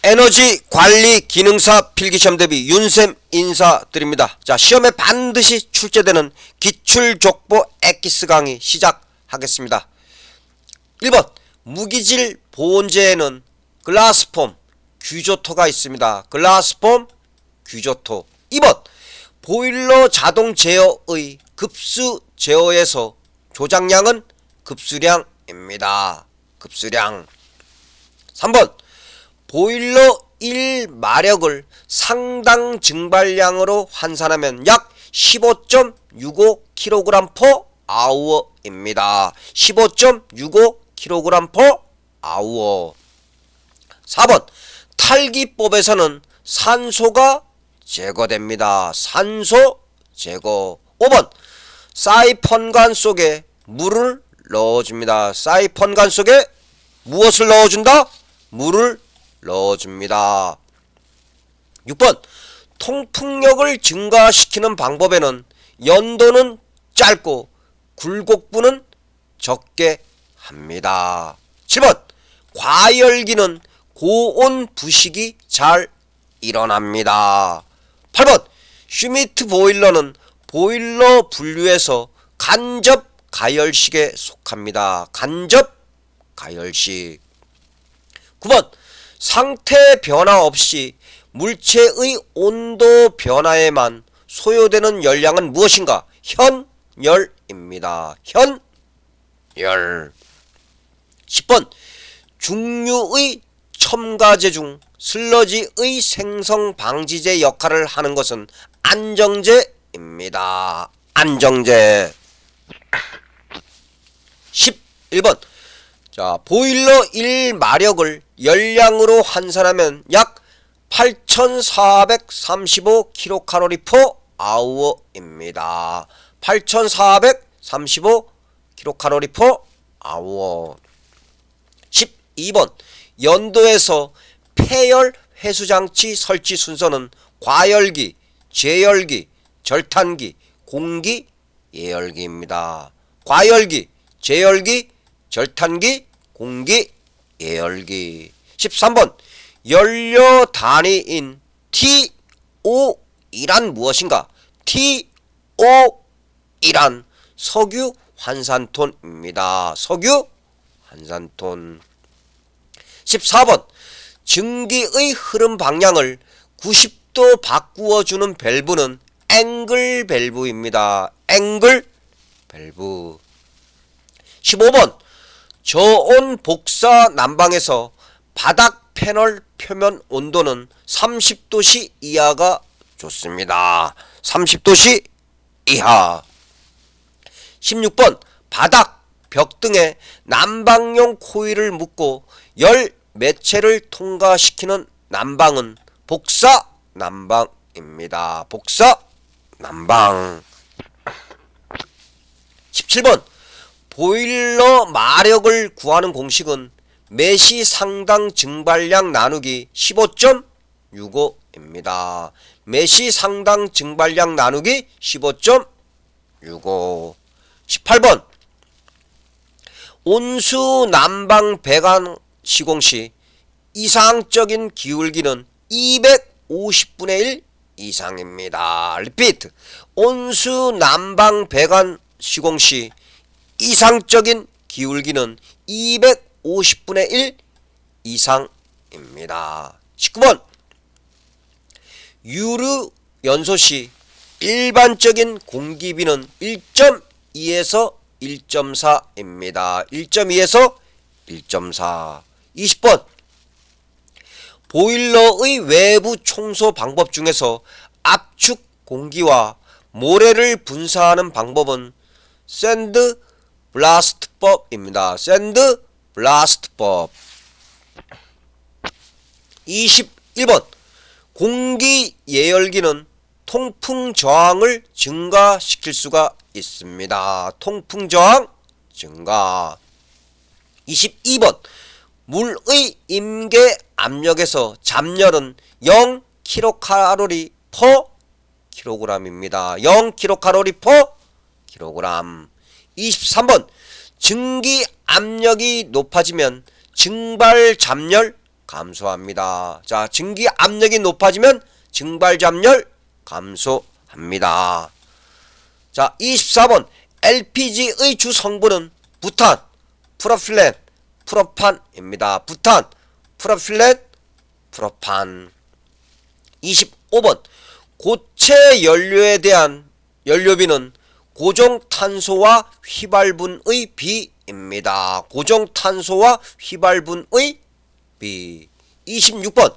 에너지 관리 기능사 필기시험 대비 윤쌤 인사드립니다. 자, 시험에 반드시 출제되는 기출족보 엑기스 강의 시작하겠습니다. 1번 무기질 보온재에는 글라스폼, 규조토가 있습니다. 글라스폼, 규조토. 2번 보일러 자동 제어의 급수 제어에서 조작량은 급수량입니다. 급수량. 3번 보일러 1마력을 상당 증발량으로 환산하면 약 15.65kg/h입니다. 15.65kg/h. 4번 탈기법에서는 산소가 제거됩니다. 산소 제거. 5번 사이펀관 속에 물을 넣어줍니다. 사이펀관 속에 무엇을 넣어준다? 물을 넣어줍니다. 6번 통풍력을 증가시키는 방법에는 연도는 짧고 굴곡부는 적게 합니다. 7번 과열기는 고온 부식이 잘 일어납니다. 8번 슈미트 보일러는 보일러 분류에서 간접 가열식에 속합니다. 간접 가열식. 9번 상태 변화 없이 물체의 온도 변화에만 소요되는 열량은 무엇인가? 현열입니다. 현열. 10번 중류의 첨가제 중 슬러지의 생성 방지제 역할을 하는 것은 안정제입니다. 안정제. 11번 자, 보일러 1마력을 열량으로 환산하면 약 8435kcal/h입니다. 8435kcal/h. 12번 연도에서 폐열 회수장치 설치 순서는 과열기, 제열기, 절탄기, 공기, 예열기입니다. 과열기, 제열기, 절탄기, 공기, 예열기. 13번 연료 단위인 TO이란 무엇인가? TO이란 석유 환산톤입니다. 석유 환산톤. 14번 증기의 흐름 방향을 90도 바꾸어주는 밸브는 앵글 밸브입니다. 앵글 밸브. 15번 저온 복사 난방에서 바닥 패널 표면 온도는 30도씨 이하가 좋습니다. 30도씨 이하. 16번 바닥, 벽 등에 난방용 코일을 묶고 열 매체를 통과시키는 난방은 복사 난방입니다. 복사 난방. 17번 보일러 마력을 구하는 공식은 매시 상당 증발량 나누기 15.65입니다. 매시 상당 증발량 나누기 15.65. 18번 온수 난방 배관 시공 시 이상적인 기울기는 250분의 1 이상입니다. 리피트. 온수 난방 배관 시공 시 이상적인 기울기는 250분의 1 이상입니다. 19번 유류 연소 시 일반적인 공기비는 1.2에서 1.4입니다. 1.2에서 1.4. 20번 보일러의 외부 청소 방법 중에서 압축 공기와 모래를 분사하는 방법은 샌드 블라스트법입니다. 샌드 블라스트법. 21번 공기 예열기는 통풍 저항을 증가시킬 수가 있습니다. 통풍 저항 증가. 22번 물의 임계 압력에서 잠열은 0kcal/kg입니다. 0kcal/kg. 23번 증기 압력이 높아지면 증발 잠열 감소합니다. 자, 증기 압력이 높아지면 증발 잠열 감소합니다. 자, 24번 LPG의 주 성분은 부탄, 프로필렌, 프로판입니다. 부탄, 프로필렌, 프로판. 25번 고체 연료에 대한 연료비는 고정탄소와 휘발분의 비입니다. 고정탄소와 휘발분의 비. 26번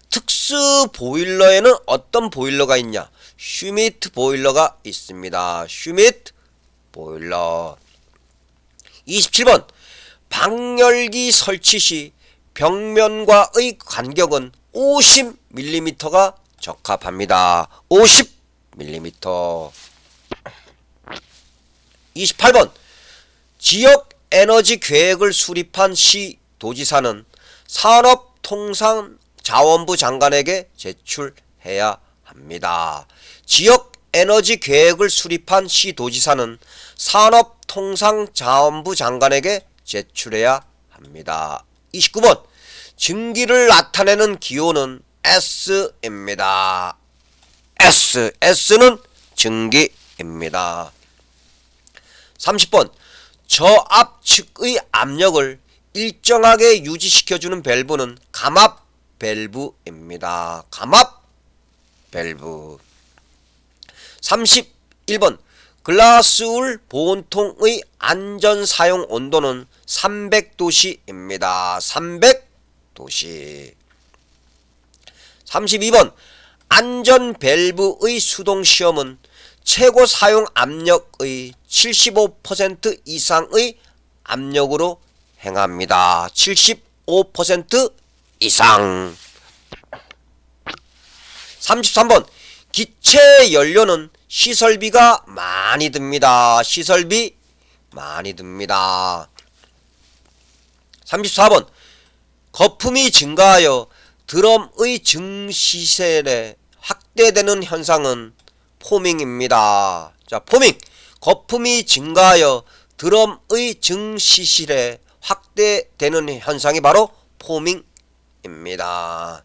특수 보일러에는 어떤 보일러가 있냐? 슈미트 보일러가 있습니다. 슈미트 보일러. 27번 방열기 설치 시 벽면과의 간격은 50mm가 적합합니다. 50mm. 28번 지역 에너지 계획을 수립한 시 도지사는 산업통상자원부 장관에게 제출해야 합니다. 지역 에너지 계획을 수립한 시 도지사는 산업통상자원부 장관에게 제출해야 합니다. 29번 증기를 나타내는 기호는 S입니다. S는 증기입니다. 30번 저압측의 압력을 일정하게 유지시켜주는 밸브는 감압 밸브입니다. 감압 밸브. 31번 글라스울 보온통의 안전사용 온도는 300도씨입니다. 300도씨. 32번 안전 밸브의 수동 시험은 최고 사용 압력의 75% 이상의 압력으로 행합니다. 75% 이상. 33번 기체 연료는 시설비가 많이 듭니다. 시설비 많이 듭니다. 34번 거품이 증가하여 드럼의 증시셀에 확대되는 현상은 포밍입니다. 자, 포밍. 거품이 증가하여 드럼의 증시실에 확대되는 현상이 바로 포밍입니다.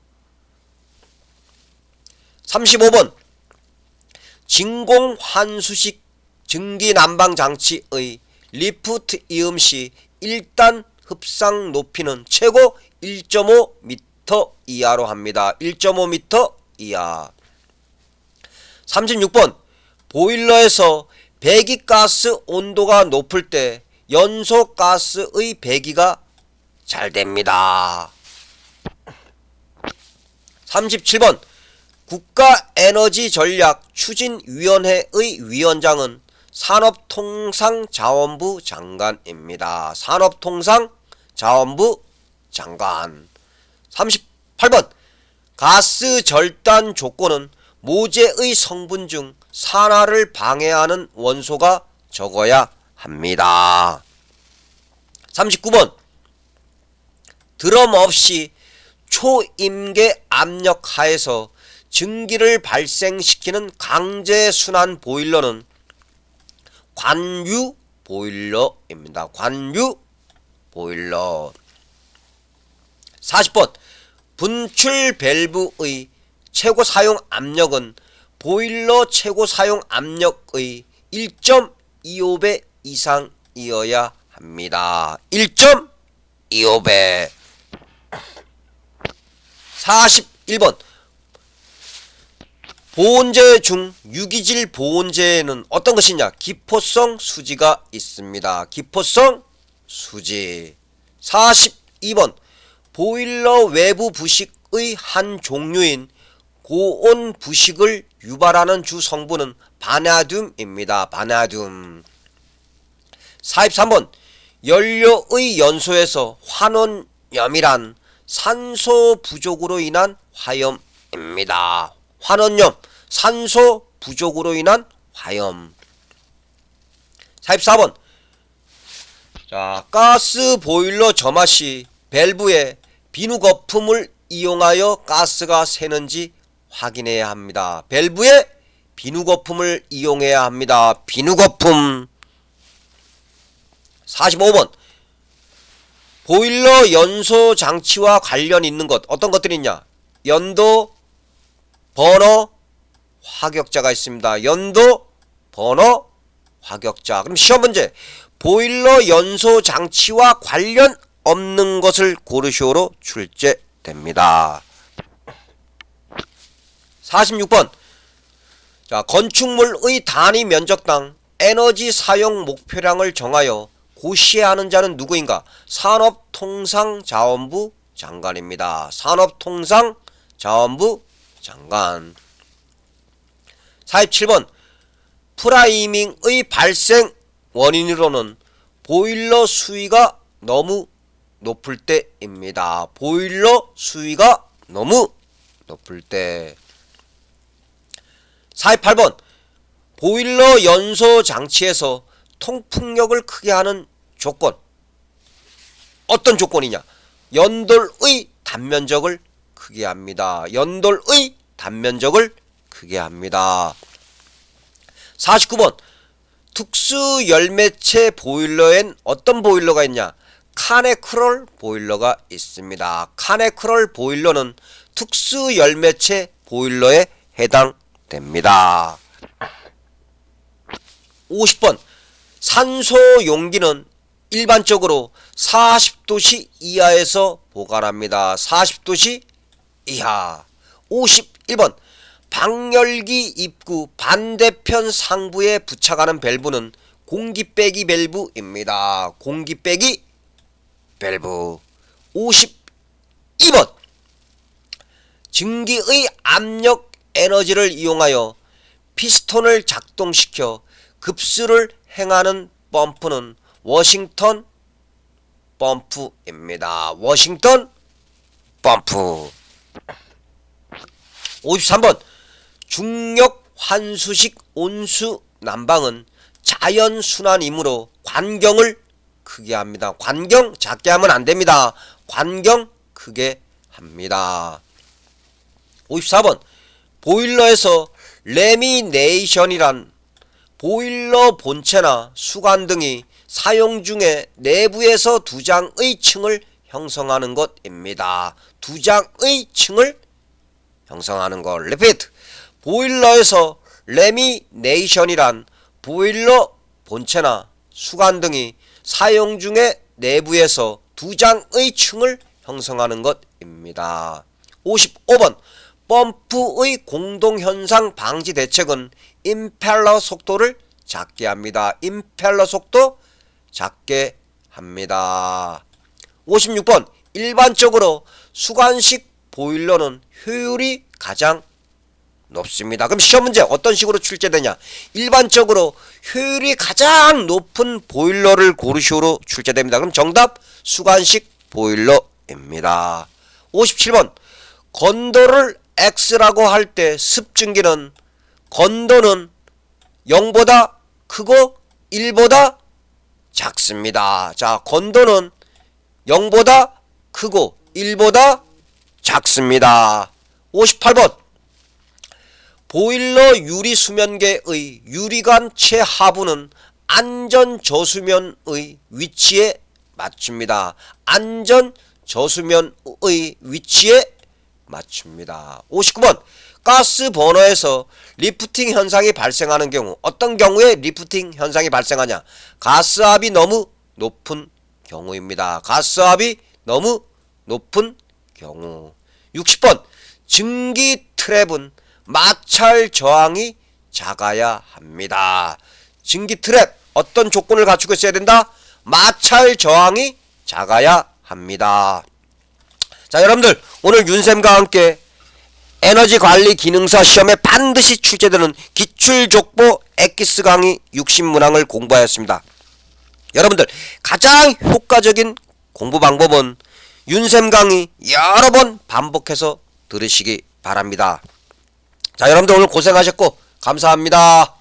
35번 진공환수식 증기난방장치의 리프트 이음 시 1단 흡상 높이는 최고 1.5m 이하로 합니다. 1.5m 이하. 36번 보일러에서 배기가스 온도가 높을 때 연소가스의 배기가 잘 됩니다. 37번 국가에너지전략추진위원회의 위원장은 산업통상자원부 장관입니다. 산업통상자원부 장관. 38번 가스 절단 조건은 모재의 성분 중 산화를 방해하는 원소가 적어야 합니다. 39번 드럼 없이 초임계 압력 하에서 증기를 발생시키는 강제순환 보일러는 관유 보일러입니다. 관유 보일러. 40번 분출 밸브의 최고 사용 압력은 보일러 최고 사용 압력의 1.25배 이상이어야 합니다. 1.25배. 41번 보온재 중 유기질 보온재에는 어떤 것이냐? 기포성 수지가 있습니다. 기포성 수지. 42번 보일러 외부 부식의 한 종류인 고온 부식을 유발하는 주 성분은 바나듐입니다. 바나듐. 43번 연료의 연소에서 환원염이란 산소 부족으로 인한 화염입니다. 환원염, 산소 부족으로 인한 화염. 44번 자, 가스 보일러 점화 시 밸브에 비누 거품을 이용하여 가스가 새는지 확인해야 합니다. 밸브에 비누 거품을 이용해야 합니다. 비누 거품. 45번 보일러 연소 장치와 관련 있는 것 어떤 것들이 있냐? 연도, 버너, 화격자가 있습니다. 연도, 버너, 화격자. 그럼 시험 문제. 보일러 연소 장치와 관련 없는 것을 고르시오로 출제됩니다. 46번. 자, 건축물의 단위 면적당 에너지 사용 목표량을 정하여 고시하는 자는 누구인가? 산업통상자원부 장관입니다. 산업통상자원부 장관. 47번. 프라이밍의 발생 원인으로는 보일러 수위가 너무 높을 때입니다. 보일러 수위가 너무 높을 때. 48번. 보일러 연소 장치에서 통풍력을 크게 하는 조건. 어떤 조건이냐? 연돌의 단면적을 크게 합니다. 연돌의 단면적을 크게 합니다. 49번. 특수 열매체 보일러엔 어떤 보일러가 있냐? 카네크럴 보일러가 있습니다. 카네크럴 보일러는 특수 열매체 보일러에 해당됩니다. 50번. 산소 용기는 일반적으로 40도씨 이하에서 보관합니다. 40도씨 이하. 51번. 방열기 입구 반대편 상부에 부착하는 밸브는 공기빼기 밸브입니다. 공기빼기 밸브. 52번. 증기의 압력 에너지를 이용하여 피스톤을 작동시켜 급수를 행하는 펌프는 워싱턴 펌프입니다. 워싱턴 펌프. 53번. 중력 환수식 온수 난방은 자연순환이므로 관경을 크게 합니다. 관경 작게 하면 안됩니다. 관경 크게 합니다. 54번. 보일러에서 레미네이션이란 보일러 본체나 수관 등이 사용 중에 내부에서 두 장의 층을 형성하는 것입니다. 두 장의 층을 형성하는 것. 리피트. 보일러에서 레미네이션이란 보일러 본체나 수관 등이 사용 중에 내부에서 두 장의 층을 형성하는 것입니다. 55번. 펌프의 공동현상 방지 대책은 임펠러 속도를 작게 합니다. 임펠러 속도 작게 합니다. 56번. 일반적으로 수관식 보일러는 효율이 가장 높습니다. 그럼 시험 문제 어떤 식으로 출제되냐? 일반적으로 효율이 가장 높은 보일러를 고르시오로 출제됩니다. 그럼 정답 수관식 보일러입니다. 57번. 건도를 X라고 할 때 습증기는 건도는 0보다 크고 1보다 작습니다. 자, 건도는 0보다 크고 1보다 작습니다. 58번. 보일러 유리 수면계의 유리관 최하부는 안전 저수면의 위치에 맞춥니다. 안전 저수면의 위치에 맞춥니다. 59번. 가스 버너에서 리프팅 현상이 발생하는 경우 어떤 경우에 리프팅 현상이 발생하냐? 가스압이 너무 높은 경우입니다. 가스압이 너무 높은 경우. 60번. 증기 트랩은 마찰 저항이 작아야 합니다. 증기 트랩 어떤 조건을 갖추고 있어야 된다? 마찰 저항이 작아야 합니다. 자, 여러분들 오늘 윤쌤과 함께 에너지 관리 기능사 시험에 반드시 출제되는 기출족보 엑기스 강의 60문항을 공부하였습니다. 여러분들 가장 효과적인 공부 방법은 윤쌤 강의 여러 번 반복해서 들으시기 바랍니다. 자, 여러분들 오늘 고생하셨고 감사합니다.